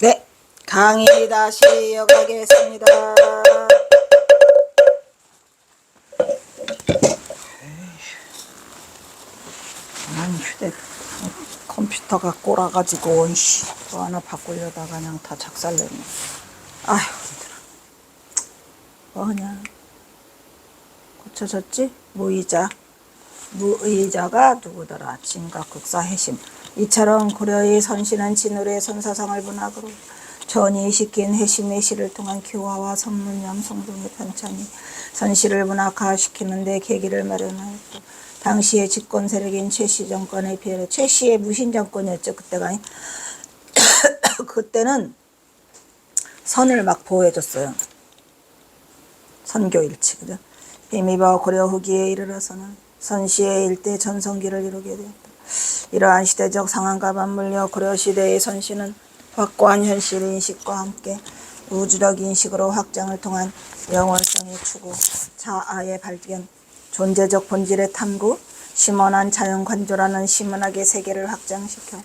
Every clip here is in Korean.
네, 강의 다시 이어가겠습니다. 컴퓨터가 꼬라가지고 또 하나 바꾸려다가 그냥 다 작살냈네. 아휴 힘들어. 뭐냐 고쳐졌지? 무의자가 누구더라? 진각극사 해심. 이처럼 고려의 선신은 진울의 선사상을 문학으로 전이시킨 해심의 시를 통한 교화와 선문염 성동의 편찬이 선시를 문학화시키는 데 계기를 마련하였고, 당시의 집권 세력인 최씨 정권에 비해 최씨의 무신 정권이었죠. 그때가 그때는 선을 막 보호해줬어요. 선교일치. 그죠? 비미바 고려 후기에 이르러서는 선시의 일대 전성기를 이루게 되었다. 이러한 시대적 상황과 맞물려 고려 시대의 선시는 확고한 현실 인식과 함께 우주적 인식으로 확장을 통한 영원성의 추구, 자아의 발견, 존재적 본질의 탐구, 심원한 자연관조라는 시문학의 세계를 확장시켜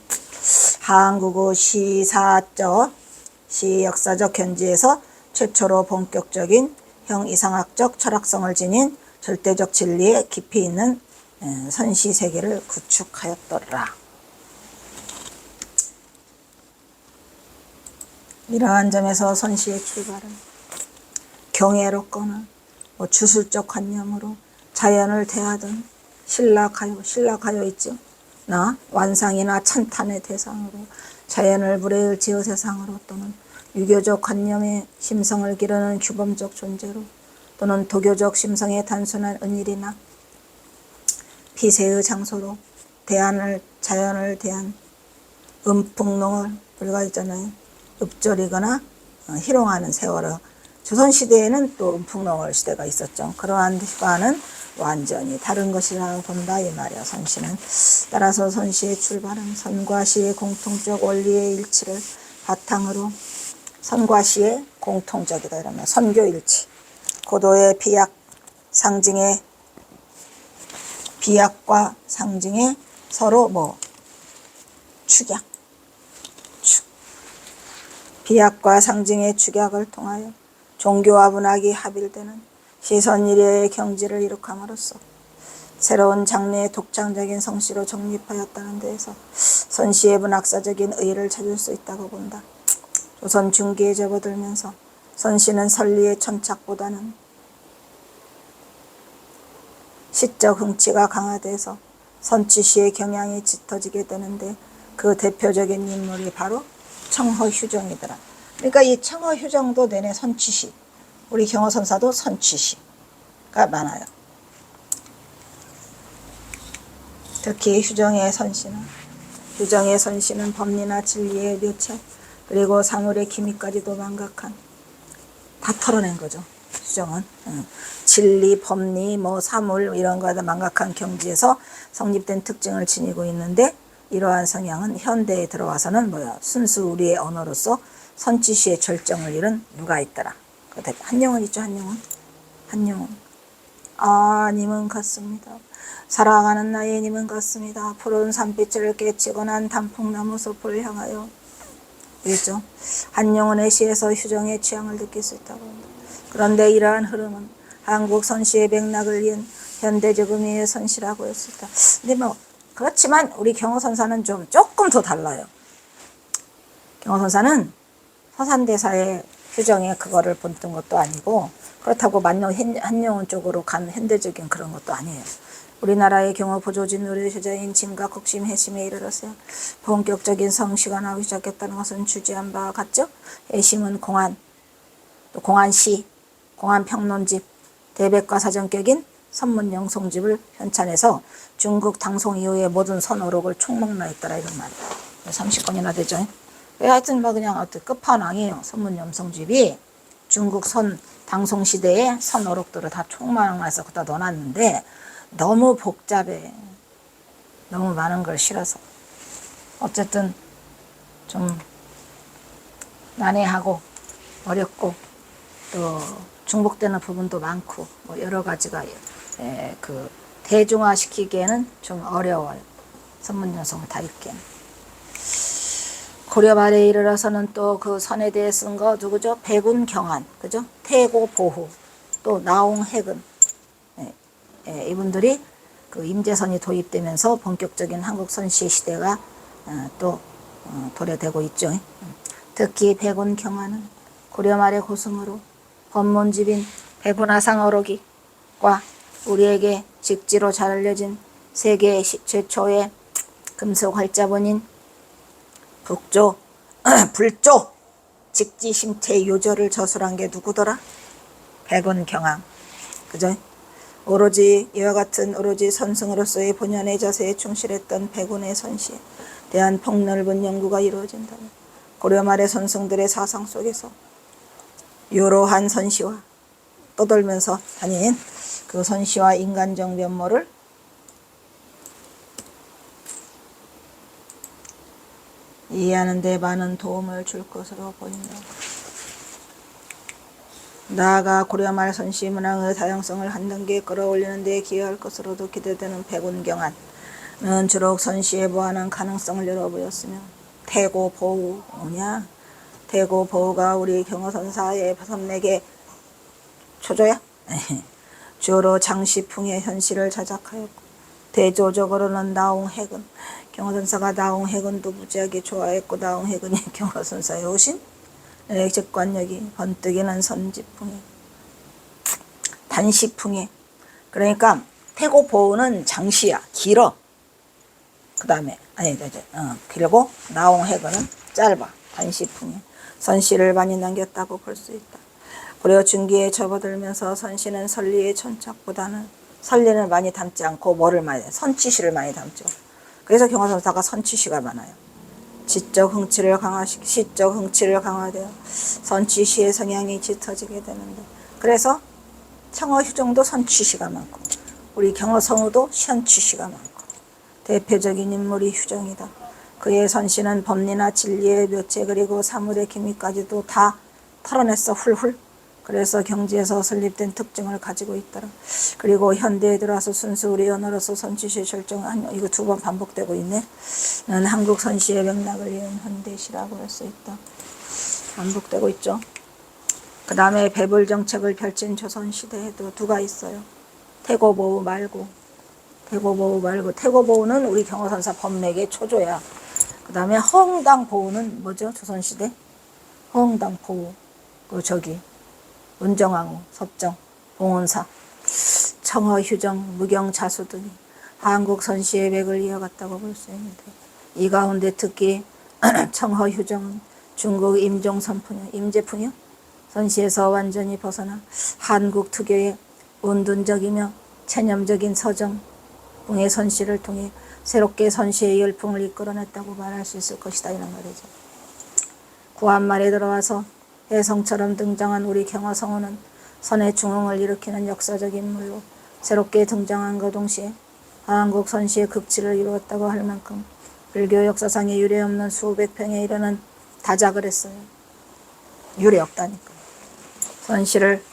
한국의 시사적, 시역사적 현지에서 최초로 본격적인 형이상학적 철학성을 지닌 절대적 진리에 깊이 있는 선시 세계를 구축하였더라. 이러한 점에서 선시의 출발은 경애롭거나 주술적 관념으로 자연을 대하던 신라가요 있죠. 나 완상이나 찬탄의 대상으로 자연을 불의를 지어 세상으로, 또는 유교적 관념의 심성을 기르는 규범적 존재로, 또는 도교적 심성의 단순한 은일이나 피세의 장소로 자연을 대한 음풍농을 우리가 있잖아요. 읍조리거나 희롱하는 세월호. 조선시대에는 또 음풍농을 시대가 있었죠. 그러한 것과는 완전히 다른 것이라고 본다 이 말이야. 선시는. 따라서 선시의 출발은 선과 시의 공통적 원리의 일치를 바탕으로, 선과 시의 공통적이다 이러면 선교일치, 고도의 비약과 상징의 서로 축약, 비약과 상징의 축약을 통하여 종교와 문학이 합일되는 시선일의 경지를 이룩함으로써 새로운 장르의 독창적인 성씨로 정립하였다는 데에서 선시의 문학사적인 의의를 찾을 수 있다고 본다. 조선 중기에 접어들면서 선시는 선리의 천착보다는 시적 흥치가 강화돼서 선취시의 경향이 짙어지게 되는데, 그 대표적인 인물이 바로 청허휴정이더라. 그러니까 이 청허휴정도 내내 선취시, 우리 경허선사도 선취시가 많아요. 특히 휴정의 선시는 법리나 진리의 묘착, 그리고 사물의 기미까지도 망각한, 다 털어낸 거죠. 휴정은 진리, 법리, 사물 이런 거에 망각한 경지에서 성립된 특징을 지니고 있는데, 이러한 성향은 현대에 들어와서는 순수 우리의 언어로서 선취시의 절정을 이룬 누가 있더라. 한영은 있죠. 한영은. 님은 같습니다. 사랑하는 나의 님은 같습니다. 푸른 산빛을 깨치고 난 단풍나무 숲을 향하여. 그랬죠. 한영은의 시에서 휴정의 취향을 느낄 수 있다고 합니다. 그런데 이러한 흐름은 한국 선시의 맥락을 이은 현대적 의미의 선시라고 했습니다. 근데 그렇지만 우리 경허선사는 조금 더 달라요. 경허선사는 서산대사의 휴정에 그거를 본뜬 것도 아니고, 그렇다고 한영은 쪽으로 간 현대적인 그런 것도 아니에요. 우리나라의 경허 보조진 의료제자인 진각극심 해심에 이르렀어요. 본격적인 성시가 나오기 시작했다는 것은 주지한 바와 같죠. 해심은 공안, 또 공안시, 공안평론집, 대백과 사전격인 선문영송집을 편찬해서 중국 당송 이후의 모든 선어록을 총망라했더라 이런 말이에요. 30권이나 되죠. 하여튼 그냥 끝판왕이에요. 선문영송집이 중국 당송 시대의 선어록들을 다 총망라해서 거기다 넣어놨는데, 너무 복잡해. 너무 많은 걸 실어서. 어쨌든 좀 난해하고 어렵고 또 중복되는 부분도 많고 여러 가지가 대중화시키기에는 좀 어려워요. 선문영송을 다 읽기에는. 고려 말에 이르러서는 또 그 선에 대해 쓴 거 누구죠? 백운경한, 그죠? 태고보후, 또 나홍해근. 예, 예, 이분들이 그 임재선이 도입되면서 본격적인 한국 선시 시대가 또 도래되고 있죠. 특히 백운경한은 고려 말의 고승으로 법문집인 백운화상어록이과 우리에게 직지로 잘 알려진 세계 최초의 금속 활자본인 북조 불조 직지심태 요절을 저술한 게 누구더라? 백운경한. 그죠? 오로지 이와 같은 오로지 선승으로서의 본연의 자세에 충실했던 백운의 선시에 대한 폭넓은 연구가 이루어진다면 고려 말의 선승들의 사상 속에서 이러한 선시와 떠돌면서 다닌 그 선시와 인간적 면모를 이해하는 데 많은 도움을 줄 것으로 보인다. 나아가 고려말 선시 문항의 다양성을 한 단계 끌어올리는 데 기여할 것으로도 기대되는 백운경한은 주로 선시에 보완한 가능성을 열어보였으며 태고보우냐? 태고보우가 우리 경어선사의 선맥의 초조야? 주로 장시풍의 현실을 자작하였고 대조적으로는 나홍해근, 경어선사가 나홍해근도 무지하게 좋아했고 나홍해근이 경어선사에 오신 직관력이 번뜩이는 선지풍에 단시풍에. 그러니까 태고보우는 장시야, 길어. 그 다음에 그리고 나홍해근은 짧아, 단시풍에. 선시를 많이 남겼다고 볼 수 있다. 고려 중기에 접어들면서 선시는 선리의 천착보다는 선리를 많이 담지 않고 뭐를 많이 선치시를 많이 담죠. 그래서 경화선사가 선치시가 많아요. 시적 흥치를 강화되어 선치시의 성향이 짙어지게 되는데, 그래서 청어휴정도 선치시가 많고 우리 경어성우도 선치시가 많고 대표적인 인물이 휴정이다. 그의 선시는 법리나 진리의 묘체 그리고 사물의 기미까지도 다 털어냈어, 훌훌. 그래서 경지에서 설립된 특징을 가지고 있더라. 그리고 현대에 들어와서 순수 우리 언어로서 선치시의 절정한, 이거 2번 반복되고 있네. 는 한국 선시의 맥락을 이은 현대시라고 할 수 있다. 반복되고 있죠. 그 다음에 배불 정책을 펼친 조선시대에도 누가 있어요? 태고보우 말고 태고보우는 우리 경어선사 법맥의 초조야. 그 다음에 허응당보우는 뭐죠? 조선시대 허응당보우, 그 저기 문정왕후, 섭정, 봉온사, 청어휴정, 무경자수 등이 한국 선시의 맥을 이어갔다고 볼 수 있는데, 이 가운데 특히 청어휴정은 중국 임종선풍요, 임제풍요, 선시에서 완전히 벗어나 한국 특유의 온둔적이며 체념적인 서정 풍의 선시를 통해 새롭게 선시의 열풍을 이끌어냈다고 말할 수 있을 것이다, 이런 말이죠. 구한말에 들어와서 혜성처럼 등장한 우리 경화성어는 선의 중흥을 일으키는 역사적 인물로 새롭게 등장한과 동시에 한국 선시의 극치를 이루었다고 할 만큼 불교 역사상에 유례없는 수백 평에 이르는 다작을 했어요. 유례 없다니까. 선시를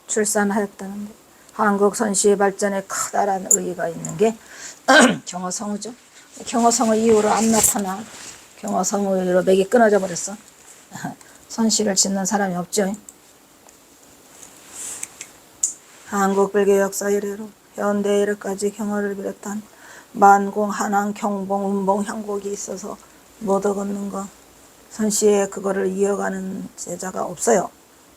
출산하였다는데 한국 선시의 발전에 커다란 의의가 있는 게 경어성우죠. 경어성우 이후로 안 나타나. 경어성우로 맥이 끊어져 버렸어. 선시를 짓는 사람이 없죠. 한국 불교 역사 이래로 현대 이래까지 경어를 비롯한 만공, 한왕, 경봉, 운봉, 향곡이 있어서 못 얻는 거, 선시에 그거를 이어가는 제자가 없어요.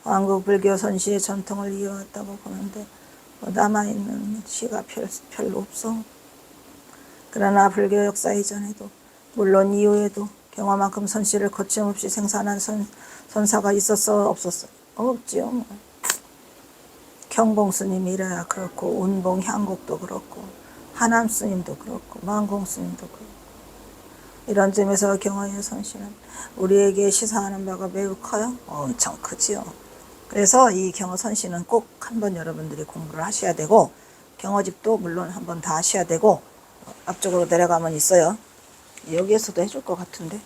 한국 불교 선시의 전통을 이어왔다고 보는데 남아있는 시가 별로 없어. 그러나 불교 역사 이전에도 물론 이후에도 경화만큼 선시를 거침없이 생산한 선사가 있었어, 없었어? 없지요. 경봉스님이라야 그렇고 운봉 향곡도 그렇고 하남스님도 그렇고 만공스님도 그렇고, 이런 점에서 경화의 선시는 우리에게 시사하는 바가 매우 커요. 엄청 크지요. 그래서 이 경어 선시는 꼭 한번 여러분들이 공부를 하셔야 되고, 경어집도 물론 한번 다 하셔야 되고, 앞쪽으로 내려가면 있어요. 여기에서도 해줄 것 같은데,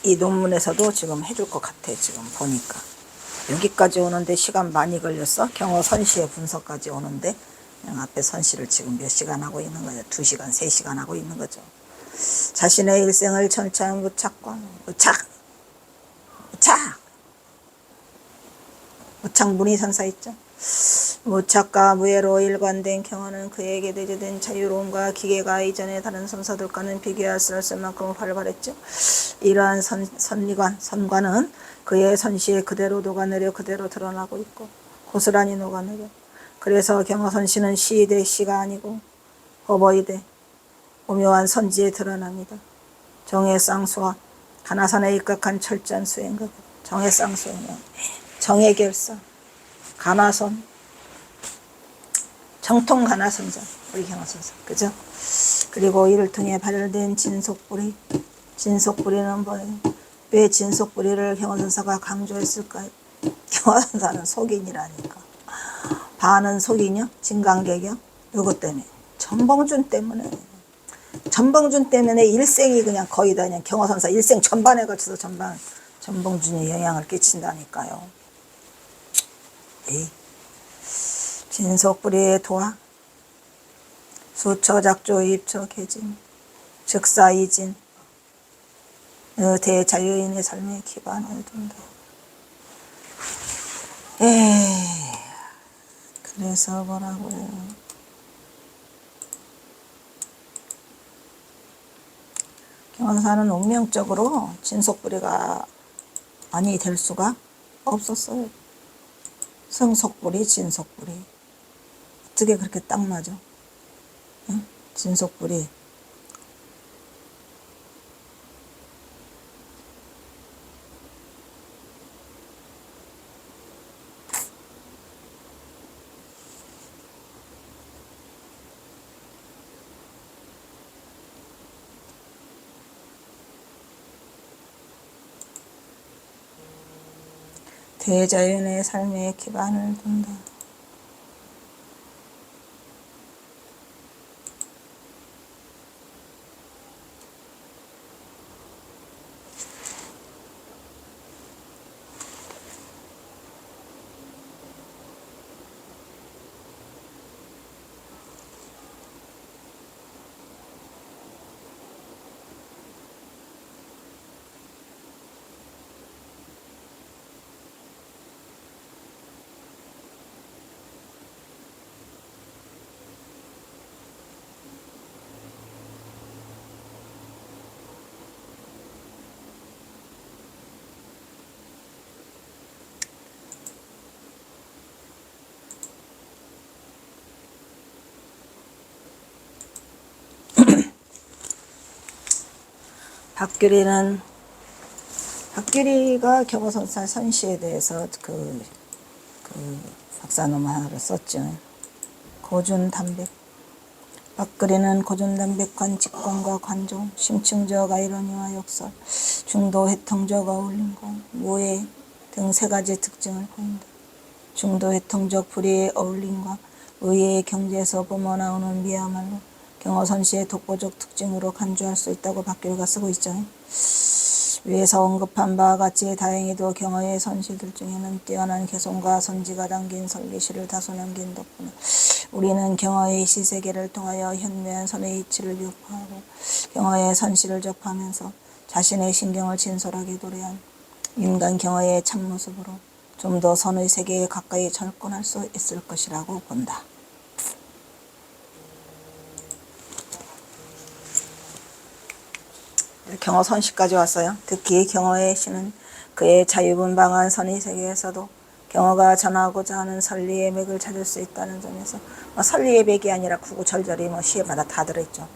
이 논문에서도 지금 해줄 것 같아. 지금 보니까 여기까지 오는데 시간 많이 걸렸어. 경어 선시의 분석까지 오는데 그냥 앞에 선시를 지금 몇 시간 하고 있는 거죠. 2시간, 3시간 하고 있는 거죠. 자신의 일생을 전체한 무착과 무착문이 선사 있죠. 무착과 무예로 일관된 경험은 그에게 내재된 자유로움과 기계가 이전의 다른 선사들과는 비교할 수 없을 만큼 활발했죠. 이러한 선관은 그의 선시에 그대로 녹아내려 그대로 드러나고 있고 고스란히 녹아내려. 그래서 경허선시는 시이되 시가 아니고 허버이되 오묘한 선지에 드러납니다. 정의 쌍수와 가나선에 입각한 철저한 수행과 정의 쌍수는 정의 결사, 가나선, 정통 가나선자 우리 경허선사, 그죠? 그리고 이를 통해 발현된 진속불이, 진속불이는 뭐예요? 왜 진속불이를 경허선사가 강조했을까요? 경허선사는 속인이라니까. 반은 속인이요? 진강계경. 누구 때문에? 전봉준 때문에. 전봉준 때문에 일생이 그냥 거의 다 그냥 경허선사 일생 전반에 걸쳐서 전봉준이 영향을 끼친다니까요. 진속불이의 도화, 수처작조 입처 개진, 즉사이진, 대자유인의 삶의 기반을 둔다. 그래서 뭐라고요? 경허선사는 운명적으로 진속불이가 아니 될 수가 없었어요. 성속불이 진속불이 어떻게 그렇게 딱 맞아? 응? 진속불이 대자연의 삶의 기반을 둔다. 박규리가 경허선사 선시에 대해서 그 박사노마를 썼죠. 고준담백. 박규리는 고준담백한 직관과 관종, 심층적 아이러니와 역설, 중도 해통적 어울림과 모해 등 세 가지 특징을 보인다. 중도 해통적 불의의 어울림과 의의 경지에서 뿜어나오는 미야말로 경허선시의 독보적 특징으로 간주할 수 있다고 박규리가 쓰고 있죠. 위에서 언급한 바와 같이 다행히도 경허의 선시들 중에는 뛰어난 개성과 선지가 담긴 설계시를 다소 남긴 덕분에 우리는 경허의 시세계를 통하여 현묘한 선의 이치를 유포하고 경허의 선시를 접하면서 자신의 신경을 진솔하게 도래한 인간 경허의 참모습으로 좀 더 선의 세계에 가까이 접근할 수 있을 것이라고 본다. 경허 선시까지 왔어요. 특히 경허의 시는 그의 자유분방한 선의 세계에서도 경허가 전하고자 하는 선리의 맥을 찾을 수 있다는 점에서 선리의 맥이 아니라 구구절절히 시에마다 다 들어있죠.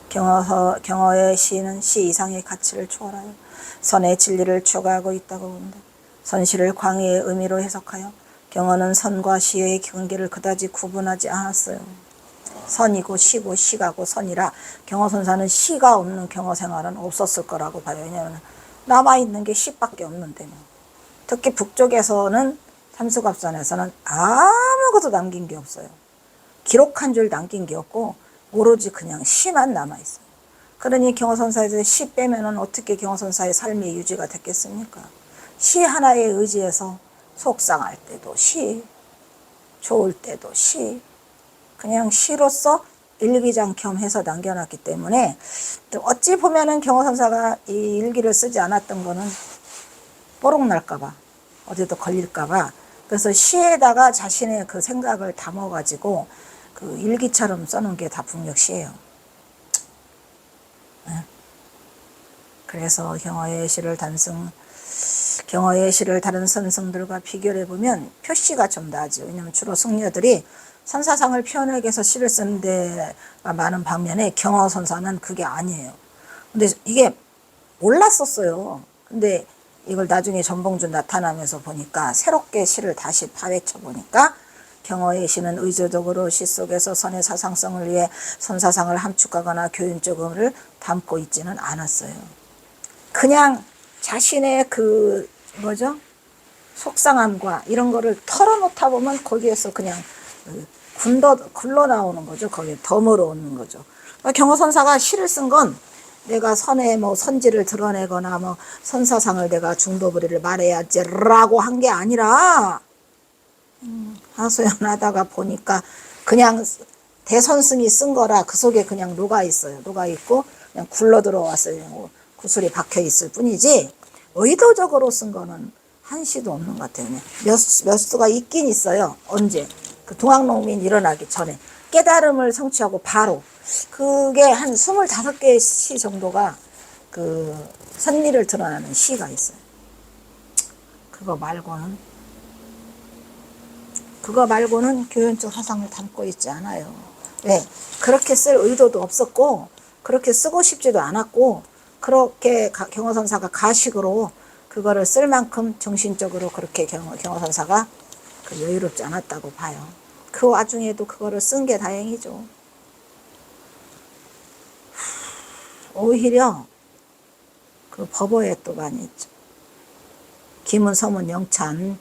경허의 시는 시 이상의 가치를 초월하여 선의 진리를 추구하고 있다고 본다. 선시를 광의의 의미로 해석하여 경허는 선과 시의 경계를 그다지 구분하지 않았어요. 선이고 시고 시가고 선이라 경허선사는 시가 없는 경허생활은 없었을 거라고 봐요. 왜냐하면 남아있는 게 시밖에 없는데 특히 북쪽에서는 삼수갑산에서는 아무것도 남긴 게 없어요. 기록한 줄 남긴 게 없고 오로지 그냥 시만 남아있어요. 그러니 경허선사에서 시 빼면은 어떻게 경허선사의 삶이 유지가 됐겠습니까? 시 하나에 의지해서 속상할 때도 시, 좋을 때도 시, 그냥 시로서 일기장 겸 해서 남겨놨기 때문에 또 어찌 보면은 경호선사가 이 일기를 쓰지 않았던 거는 뽀록 날까봐 어디도 걸릴까봐 그래서 시에다가 자신의 그 생각을 담아가지고 그 일기처럼 써놓은 게 다 북녘시예요. 그래서 경어의 시를 다른 선성들과 비교를 해보면 표시가 좀 나죠. 왜냐하면 주로 승려들이 선사상을 표현하기 위해서 시를 쓰는 데가 많은 반면에 경어선사는 그게 아니에요. 근데 이게 몰랐었어요. 근데 이걸 나중에 전봉준 나타나면서 보니까 새롭게 시를 다시 파헤쳐 보니까 경어의 시는 의도적으로 시 속에서 선의 사상성을 위해 선사상을 함축하거나 교훈적을 담고 있지는 않았어요. 그냥 자신의 그 속상함과 이런 거를 털어놓다 보면 거기에서 그냥 굴러 나오는 거죠. 거기에 덤으로 오는 거죠. 경어선사가 시를 쓴 건 내가 선의 선지를 드러내거나 선사상을 내가 중도부리를 말해야지라고 한 게 아니라 하소연하다가 보니까 그냥 대선승이 쓴 거라 그 속에 그냥 녹아 있어요. 녹아 있고 그냥 굴러 들어왔어요. 구슬이 박혀 있을 뿐이지 의도적으로 쓴 거는 한 시도 없는 것 같아요. 몇 수가 있긴 있어요. 언제? 그 동학농민 일어나기 전에 깨달음을 성취하고 바로 그게 한 25개의 시 정도가 그 선미를 드러나는 시가 있어요. 그거 말고는 교훈적 사상을 담고 있지 않아요. 왜? 그렇게 쓸 의도도 없었고 그렇게 쓰고 싶지도 않았고 그렇게 경어선사가 가식으로 그거를 쓸 만큼 정신적으로 그렇게 경어선사가 여유롭지 않았다고 봐요. 그 와중에도 그거를 쓴 게 다행이죠. 오히려 그 법어에 또 많이 있죠. 기문, 서문, 영찬,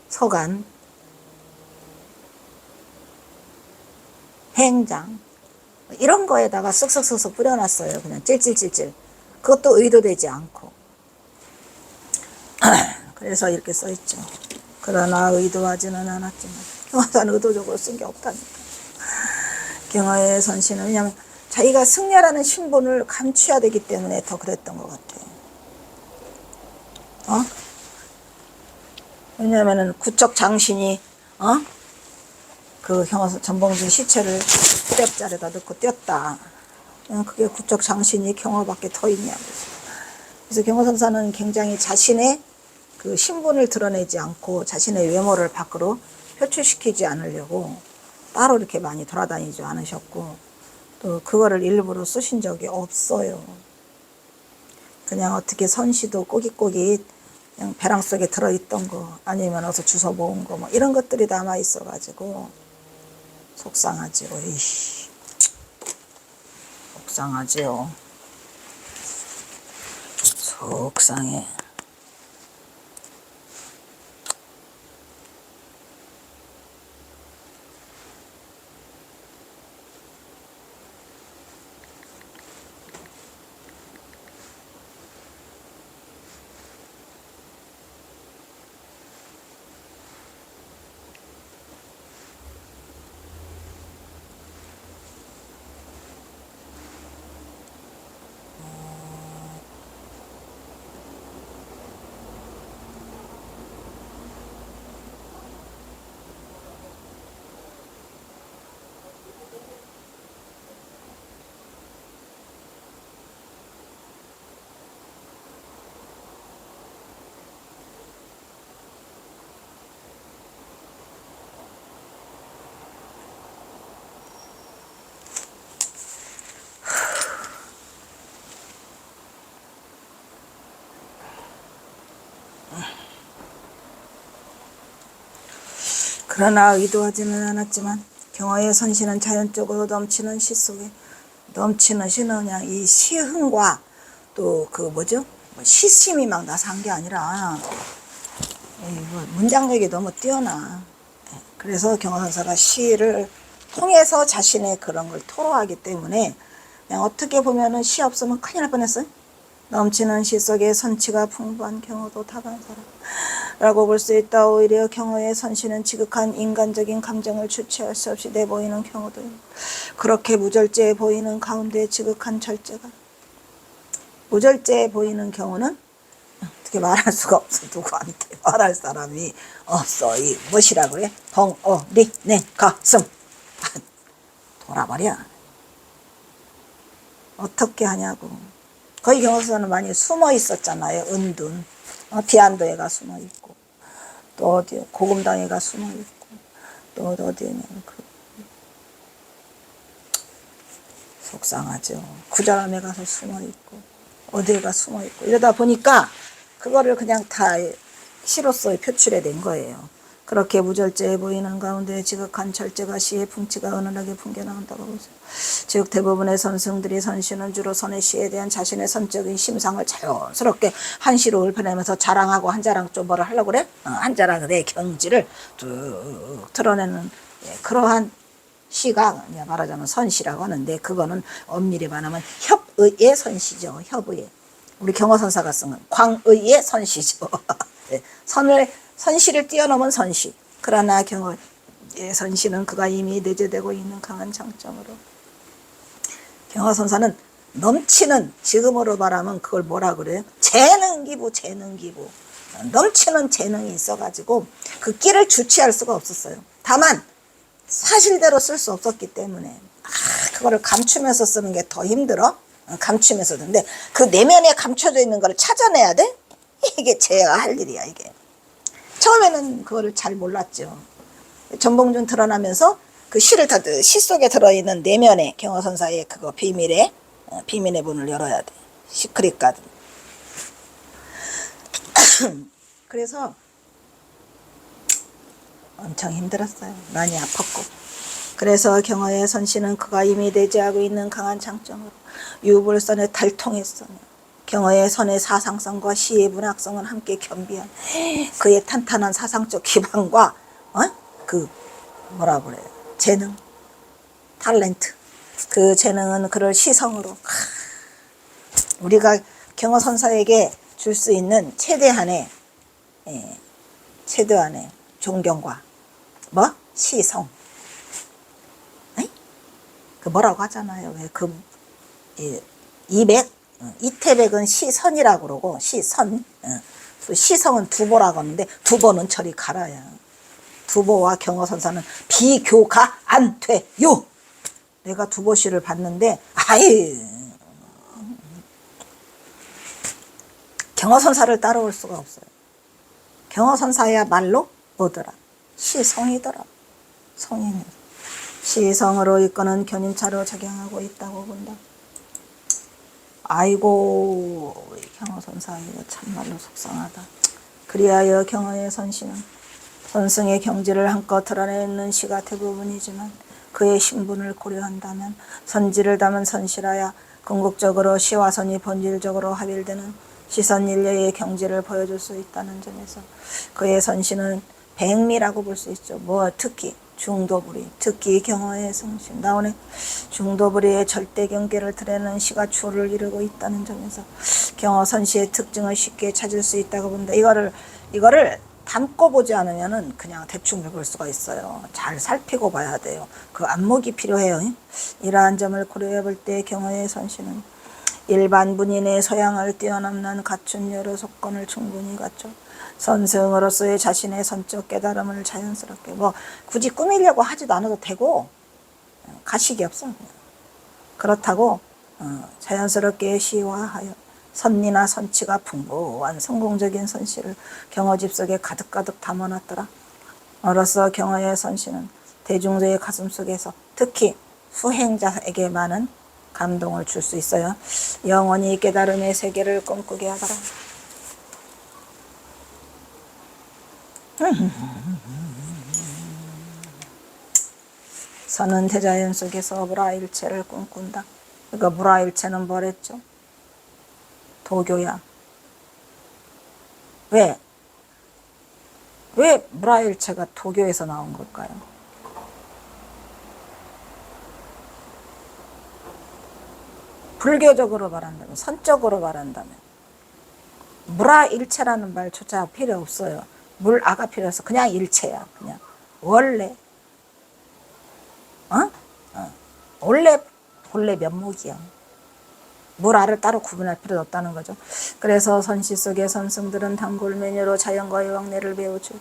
서간, 행장 이런 거에다가 쓱쓱쓱쓱 뿌려놨어요. 그냥 찔찔찔찔. 그것도 의도되지 않고. 그래서 이렇게 써있죠. 그러나 의도하지는 않았지만 경화사는 의도적으로 쓴 게 없다니까. 경화의 선신은 왜냐하면 자기가 승려라는 신분을 감추어야 되기 때문에 더 그랬던 것 같아요. 왜냐하면 구척 장신이 그 전봉준 시체를 떼자리에다 넣고 띄었다. 그게 구척 장신이 경어밖에 더 있냐고. 그래서 경어선사는 굉장히 자신의 그 신분을 드러내지 않고 자신의 외모를 밖으로 표출시키지 않으려고 따로 이렇게 많이 돌아다니지 않으셨고 또 그거를 일부러 쓰신 적이 없어요. 그냥 어떻게 선시도 꼬깃꼬깃 그냥 배랑 속에 들어있던 거 아니면 어서 주워 모은 거 이런 것들이 남아 있어가지고 속상하지요. 이씨. 속상하지요. 속상해. 그러나 의도하지는 않았지만 경어의 선신은 자연적으로 넘치는 시 속에 넘치는 시는 그냥 이 시흥과 또 그 시심이 막 나서 한 게 아니라 문장력이 너무 뛰어나. 그래서 경어선사가 시를 통해서 자신의 그런 걸 토로하기 때문에 그냥 어떻게 보면은 시 없으면 큰일 날 뻔했어요. 넘치는 시 속에 선치가 풍부한 경어도 다반사라. 라고 볼 수 있다. 오히려 경어의 선시는 지극한 인간적인 감정을 주체할 수 없이 내보이는 경우도 그렇게 무절제해 보이는 가운데 지극한 절제가 무절제해 보이는 경우는 어떻게 말할 수가 없어. 누구한테 말할 사람이 없어. 이 무엇이라 그래? 벙어리 내 가슴 돌아버려. 어떻게 하냐고. 거기 경어선은 많이 숨어 있었잖아요. 은둔. 비안도에가 숨어 있고, 또 어디 고금당에가 숨어 있고, 또 어디냐면 속상하죠. 구절함에 가서 숨어 있고, 어디에 가 숨어 있고, 이러다 보니까 그거를 그냥 다 시로서 표출해 낸 거예요. 그렇게 무절제해 보이는 가운데 지극한 절제가 시의 풍치가 은은하게 풍겨나간다고 보죠. 즉 대부분의 선승들이 선시는 주로 선의 시에 대한 자신의 선적인 심상을 자연스럽게 한시로 읊어내면서 자랑하고 한자랑 좀 뭐를 하려고 그래? 한자랑의 경지를 쭉 드러내는 그러한 시가 말하자면 선시라고 하는데, 그거는 엄밀히 말하면 협의의 선시죠. 협의의. 우리 경어선사가 쓴 건 광의의 선시죠. 선시를 뛰어넘은 선시. 그러나 경어의 선시는 그가 이미 내재되고 있는 강한 장점으로, 경어선사는 넘치는, 지금으로 말하면 그걸 뭐라 그래요? 재능기부. 넘치는 재능이 있어가지고 그 끼를 주체할 수가 없었어요. 다만 사실대로 쓸 수 없었기 때문에 그거를 감추면서 쓰는 게 더 힘들어. 감추면서. 근데 그 내면에 감춰져 있는 거를 찾아내야 돼? 이게 제가 할 일이야. 이게 처음에는 그거를 잘 몰랐죠. 전봉준 드러나면서 그 시를 시 속에 들어있는 내면의 경어선사의 그거 비밀의 문을 열어야 돼. 시크릿 가든. 그래서 엄청 힘들었어요. 많이 아팠고. 그래서 경어의 선시는 그가 이미 내재하고 있는 강한 장점으로 유불선의 달통했으며 경어의 선의 사상성과 시의 문학성은 함께 겸비한 그의 탄탄한 사상적 기반과 그 뭐라 그래요? 재능, 탤런트. 그 재능은 그를 시성으로 우리가 경어선사에게 줄 수 있는 최대한의 존경과 시성. 그 뭐라고 하잖아요. 왜 그 이태백은 시선이라고 그러고 시선. 또 시성은 두보라고 하는데 두보는 저리 가라야. 두보와 경어선사는 비교가 안 돼요. 내가 두보시를 봤는데 경어선사를 따라올 수가 없어요. 경어선사야말로 뭐더라? 시성이더라. 성인이. 시성으로 이끄는 견인차로 작용하고 있다고 본다. 아이고 우리 경어선사 이거 참말로 속상하다. 그리하여 경어의 선시는 선승의 경지를 한껏 드러내는 시가 대부분이지만 그의 신분을 고려한다면 선지를 담은 선시라야 궁극적으로 시와 선이 본질적으로 합일되는 시선일려의 경지를 보여줄 수 있다는 점에서 그의 선시는 백미라고 볼 수 있죠. 특히 중도부리, 특히 경어의 성신 나오네. 중도부리의 절대 경계를 드러내는 시가 주를 이루고 있다는 점에서 경어 선시의 특징을 쉽게 찾을 수 있다고 본다. 이거를 담고 보지 않으면은 그냥 대충 읽을 수가 있어요. 잘 살피고 봐야 돼요. 그 안목이 필요해요. 이러한 점을 고려해 볼 때 경어의 선시는 일반 문인의 서양을 뛰어넘는 갖춘 여러 조건을 충분히 갖죠. 선승으로서의 자신의 선적 깨달음을 자연스럽게 굳이 꾸미려고 하지도 않아도 되고 가식이 없어. 그렇다고 자연스럽게 시화하여 선리나 선치가 풍부한 성공적인 선시를 경어집 속에 가득가득 담아놨더라. 어로서 경어의 선시는 대중들의 가슴 속에서 특히 수행자에게 많은 감동을 줄 수 있어요. 영원히 깨달음의 세계를 꿈꾸게 하더라. 선은 대자연 속에서 무라일체를 꿈꾼다. 그러니까 무라일체는 뭐랬죠? 도교야. 왜 무라일체가 도교에서 나온 걸까요? 불교적으로 말한다면, 선적으로 말한다면 무라일체라는 말조차 필요 없어요. 물 아가 필요 없어. 그냥 일체야. 그냥 원래 어? 원래 본래 면목이야. 물 알을 따로 구분할 필요 없다는 거죠. 그래서 선시 속의 선승들은 단골 메뉴로 자연과의 왕래를 배우죠.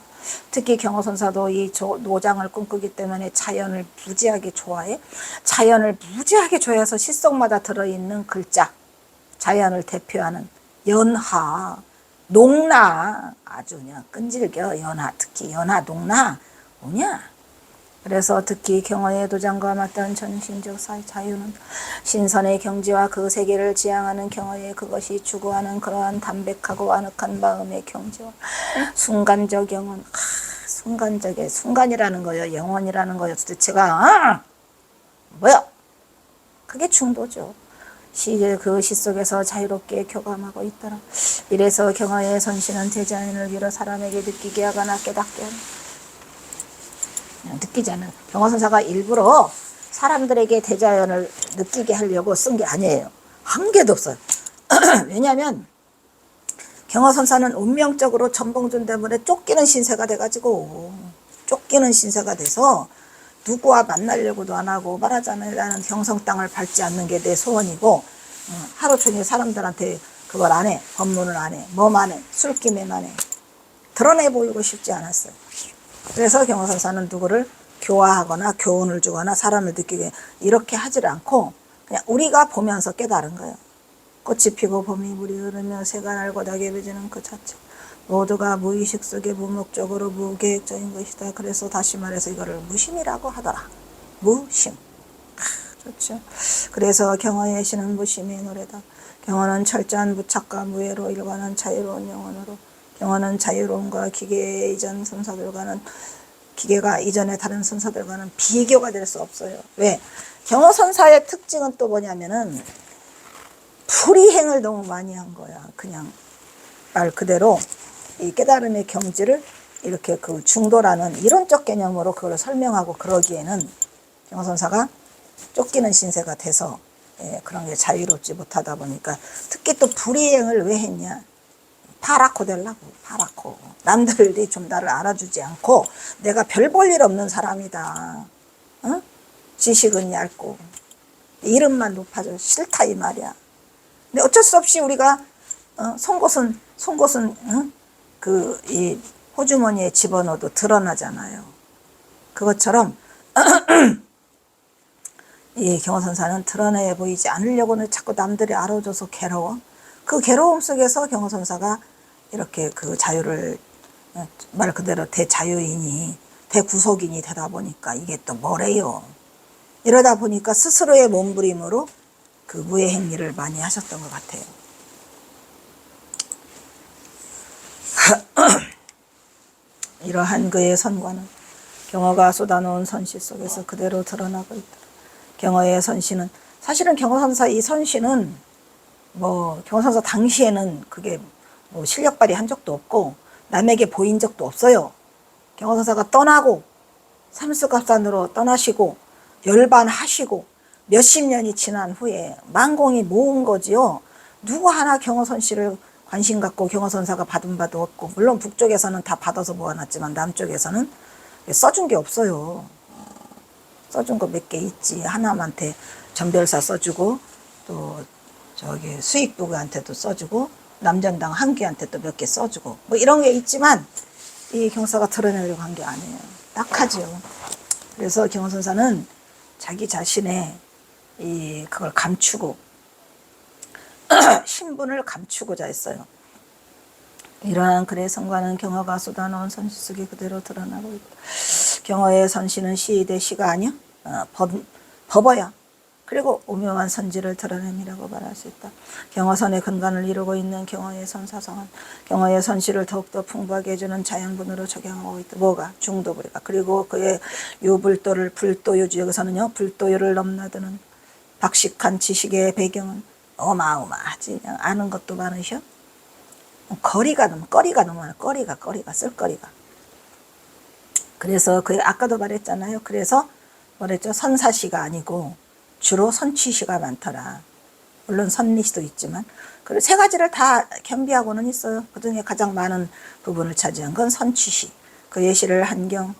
특히 경어선사도 이 노장을 꿈꾸기 때문에 자연을 무지하게 좋아해. 자연을 무지하게 좋아해서 시 속마다 들어있는 글자, 자연을 대표하는 연하, 농나, 아주 그냥 끈질겨. 연하, 특히 연하, 농나 뭐냐. 그래서 특히 경어의 도장과 맞닿은 전신적 자유는 신선의 경지와 그 세계를 지향하는 경어의 그것이 추구하는 그러한 담백하고 아늑한 마음의 경지와 순간적 영혼. 순간적의 순간이라는 거요, 영혼이라는 거요. 도대체가 뭐야? 그게 중도죠. 그 시 속에서 자유롭게 교감하고 있더라. 이래서 경어의 선신은 대자연을 빌어 사람에게 느끼게 하거나 깨닫게 하는, 느끼지 않는, 경어선사가 일부러 사람들에게 대자연을 느끼게 하려고 쓴 게 아니에요. 한 개도 없어요. 왜냐하면 경어선사는 운명적으로 전봉준 때문에 쫓기는 신세가 돼가지고, 쫓기는 신세가 돼서 누구와 만나려고도 안 하고, 말하자면 나는 경성 땅을 밟지 않는 게 내 소원이고, 하루 종일 사람들한테 그걸 안 해. 법문을 안 해. 뭐만 해. 술김에만 해. 드러내 보이고 싶지 않았어요. 그래서 경어선사는 누구를 교화하거나 교훈을 주거나 사람을 느끼게 이렇게 하질 않고, 그냥 우리가 보면서 깨달은 거예요. 꽃이 피고 봄이 물이 흐르며 새가 날고 닭이 짖는 그 자체. 모두가 무의식 속에 무목적으로 무계획적인 것이다. 그래서 다시 말해서 이거를 무심이라고 하더라. 무심. 좋죠. 그래서 경어의 시는 무심의 노래다. 경어는 철저한 무착과 무해로 일관한 자유로운 영혼으로, 경어는 자유로움과 기계 이전 선사들과는, 기계가 이전의 다른 선사들과는 비교가 될 수 없어요. 왜? 경어선사의 특징은 또 뭐냐면은 불이행을 너무 많이 한 거야. 그냥 말 그대로 이 깨달음의 경지를 이렇게 그 중도라는 이론적 개념으로 그걸 설명하고 그러기에는 경어선사가 쫓기는 신세가 돼서 그런 게 자유롭지 못하다 보니까, 특히 또 불이행을 왜 했냐. 파랗고 되려고. 파랗고 남들이 좀 나를 알아주지 않고 내가 별 볼 일 없는 사람이다. 어? 지식은 얇고 이름만 높아져 싫다 이 말이야. 근데 어쩔 수 없이 우리가 송곳은 이 호주머니에 집어넣어도 드러나잖아요. 그것처럼 이 경어선사는 드러내 보이지 않으려고는 자꾸 남들이 알아줘서 괴로워. 그 괴로움 속에서 경어선사가 이렇게 그 자유를, 말 그대로 대자유인이, 대구속인이 되다 보니까 이게 또 뭐래요. 이러다 보니까 스스로의 몸부림으로 그 무의 행위를 많이 하셨던 것 같아요. 이러한 그의 선과는 경어가 쏟아놓은 선시 속에서 그대로 드러나고 있다. 경어의 선시는, 사실은 경어선사 이 선시는 경어선사 당시에는 그게 실력 발휘한 적도 없고 남에게 보인 적도 없어요. 경어선사가 떠나고 삼수갑산으로 떠나시고 열반하시고 몇십 년이 지난 후에 만공이 모은 거지요. 누구 하나 경어선씨를 관심 갖고 경어선사가 받은 바도 없고, 물론 북쪽에서는 다 받아서 모아놨지만 남쪽에서는 써준 게 없어요. 써준 거 몇 개 있지. 하나만테 전별사 써주고, 또 저기 수익부한테도 써주고, 남전당 한귀한테 또 몇 개 써주고, 이런 게 있지만 이 경사가 드러내려고 한 게 아니에요. 딱하죠. 그래서 경어선사는 자기 자신의 그걸 감추고 신분을 감추고자 했어요. 이러한 그의 성과는 경어가 쏟아놓은 선시 속에 그대로 드러나고 있다. 경어의 선시는 시대 시가 아니야. 법어야. 그리고 오묘한 선지를 드러냄이라고 말할 수 있다. 경어선의 근간을 이루고 있는 경어의 선사성은 경어의 선시를 더욱더 풍부하게 해주는 자양분으로 적용하고 있다. 뭐가? 중도불이가. 그리고 그의 유불도를 불도유주, 여기서는요 불도유를 넘나드는 박식한 지식의 배경은 어마어마하지. 그냥 아는 것도 많으셔. 거리가 너무 많아. 거리가 쓸거리가. 그래서 아까도 말했잖아요. 그래서 뭐랬죠? 선사시가 아니고 주로 선취시가 많더라. 물론 선리시도 있지만 그 세 가지를 다 겸비하고는 있어요. 그중에 가장 많은 부분을 차지한 건 선취시. 그 예시를 한결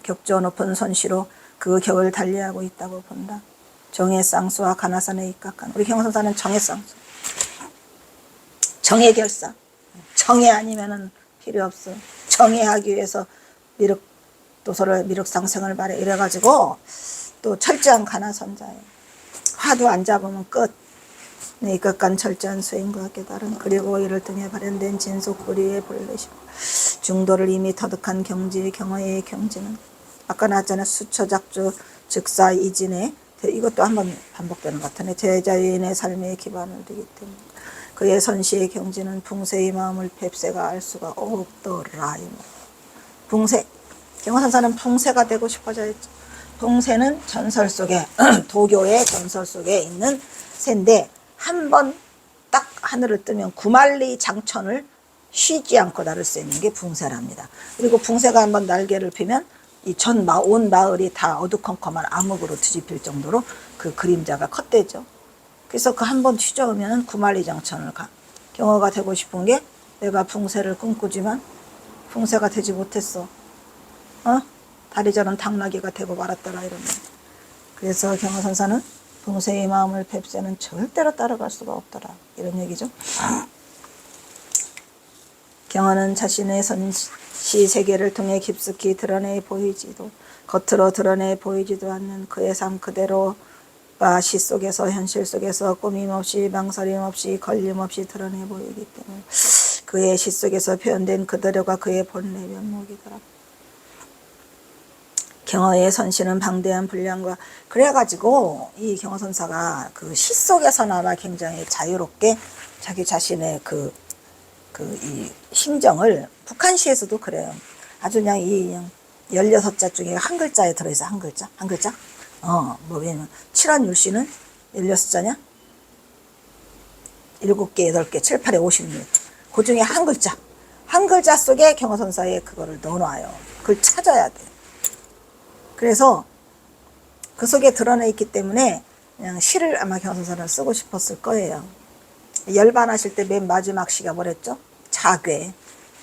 격조 높은 손시로 그 격을 달리하고 있다고 본다. 정의 쌍수와 가나산에 입각한 우리 경선사는 정의 쌍수, 정의 결사. 정의 아니면은 필요 없어. 정의하기 위해서 미륵 도서를 미륵 상생을 말해 이래가지고 또 철저한 가나선자예요. 화두 안 잡으면 끝. 네, 이것간 철저한 수행과 깨달음 그리고 이를 통해 발현된 진속불의의 본래시고 중도를 이미 터득한 경지의 경어의 경지는 아까 나왔잖아요. 수처작주 즉사 이진의 이것도 한번 반복되는 것 같으네. 제자유인의 삶의 기반을 두기 때문에 그의 선시의 경지는 붕세의 마음을 뱁새가 알 수가 없더라. 붕세 경어선사는 붕세가 되고 싶어져 했죠. 붕세는 전설 속에 도교의 전설 속에 있는 새인데 한 번 딱 하늘을 뜨면 구만리 장천을 쉬지 않고 날을 수 있는 게 붕세랍니다. 그리고 붕세가 한번 날개를 펴면 이 온 마을이 다 어두컴컴한 암흑으로 뒤집힐 정도로 그 그림자가 컸대죠. 그래서 그 한 번 휘저으면 구만리 장천을 가. 경어가 되고 싶은 게 내가 붕세를 꿈꾸지만 붕세가 되지 못했어. 다리 저런 당나귀가 되고 말았더라 이러면. 그래서 경어선사는 붕세의 마음을 뱁새는 절대로 따라갈 수가 없더라 이런 얘기죠. 경어는 자신의 선시 세계를 통해 깊숙이 드러내 보이지도 겉으로 드러내 보이지도 않는 그의 삶 그대로가 시 속에서 현실 속에서 꾸밈 없이 망설임 없이 걸림 없이 드러내 보이기 때문에 그의 시 속에서 표현된 그대로가 그의 본래 면목이더라. 경어의 선시는 방대한 분량과 그래가지고 이 경어선사가 그 시 속에서나마 굉장히 자유롭게 자기 자신의 이 심정을 북한시에서도 그래요. 아주 그냥 이 16자 중에 한 글자에 들어있어. 한 글자? 왜냐면 칠환율시는 16자냐? 7개, 8개, 7, 8에 56. 그 중에 한 글자. 한 글자 속에 경어선사에 그거를 넣어놔요. 그걸 찾아야 돼. 그래서 그 속에 드러내 있기 때문에 그냥 시를 아마 경어선사는 쓰고 싶었을 거예요. 열반하실 때 맨 마지막 시가 뭐랬죠? 자괴.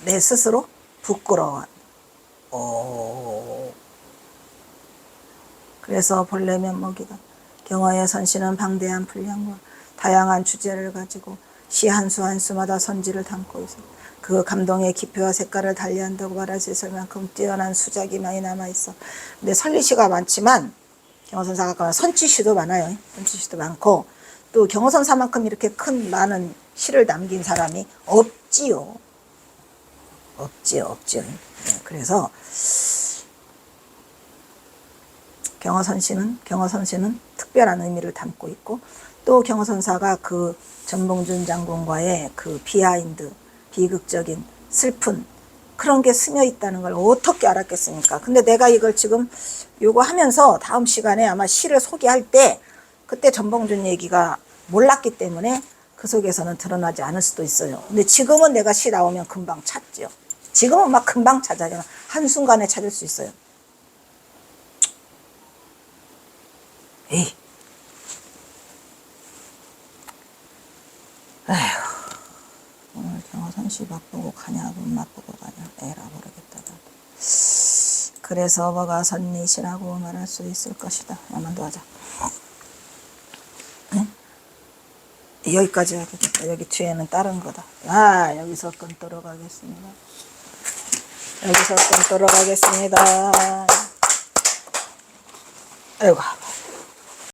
내 스스로 부끄러워. 그래서 본래 면목이다. 경어의 선시는 방대한 분량과 다양한 주제를 가지고 시 한 수 한 수마다 선지를 담고 있어. 그 감동의 깊이와 색깔을 달리한다고 말할 수 있을 만큼 뛰어난 수작이 많이 남아있어. 근데 선리시가 많지만 경어선사가 아까 선취시도 많아요. 선취시도 많고 또 경어선사만큼 이렇게 큰 많은 시를 남긴 사람이 없지요. 없지요. 그래서 경어선시는 특별한 의미를 담고 있고 또 경어선사가 그 전봉준 장군과의 그 비하인드 비극적인 슬픈 그런 게 스며 있다는 걸 어떻게 알았겠습니까? 근데 내가 이걸 지금 요거 하면서 다음 시간에 아마 시를 소개할 때 그때 전봉준 얘기가 몰랐기 때문에 그 속에서는 드러나지 않을 수도 있어요. 근데 지금은 내가 시 나오면 금방 찾죠. 지금은 막 금방 찾아요. 한순간에 찾을 수 있어요. 에이. 에휴. 오늘 경어선시 맛보고 가냐 돈 맛보고 가냐 에라 모르겠다. 그래서 뭐가 선리시라고 말할 수 있을 것이다. 한번 더 하자. 네? 여기까지 하겠다. 여기 뒤에는 다른 거다. 여기서 끊도록 하겠습니다. 아이고.